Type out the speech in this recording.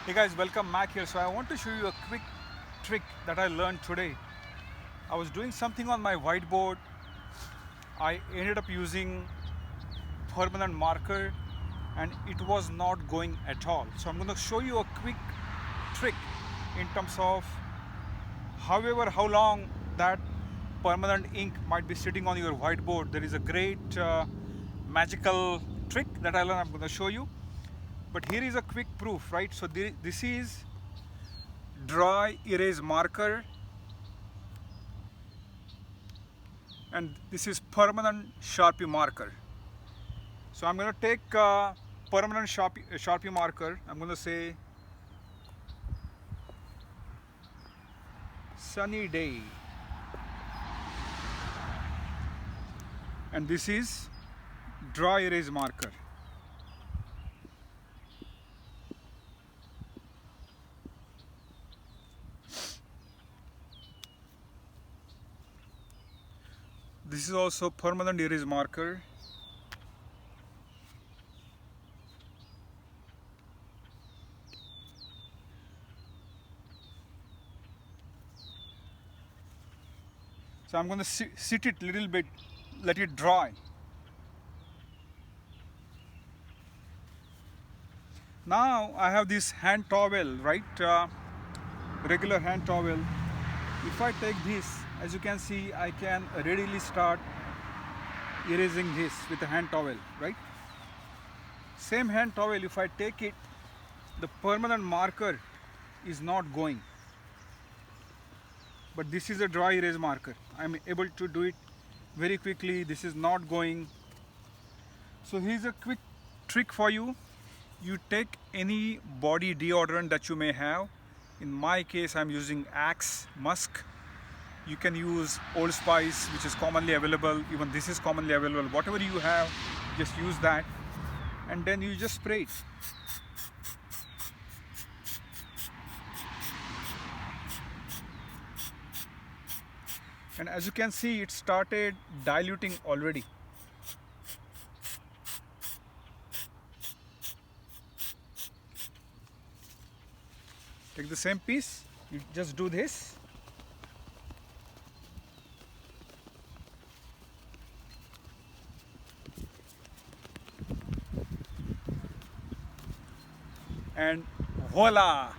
Hey guys, welcome Mac here. So I want to show you a quick trick that I learned today. I was doing something on my whiteboard. I ended up using permanent marker and it was not going at all. So I'm going to show you a quick trick in terms of how long that permanent ink might be sitting on your whiteboard. There is a great magical trick that I learned. I'm going to show you. But here is a quick proof, right? So this is dry erase marker and this is permanent Sharpie marker. So I'm going to take permanent Sharpie marker. I'm going to say sunny day, and this is dry erase marker. This is also permanent erase marker. So I'm going to sit it little bit, let it dry. Now I have this hand towel, right? Regular hand towel. If I take this, as you can see, I can readily start erasing this with a hand towel, right? Same hand towel, if I take it, the permanent marker is not going. But this is a dry erase marker. I'm able to do it very quickly. This is not going. So here's a quick trick for you. You take any body deodorant that you may have. In my case, I'm using Axe Musk. You can use Old Spice, which is commonly available. Even this is commonly available. Whatever you have, just use that. And then you just spray it. And as you can see, it started diluting already. Take the same piece, you just do this. And voila!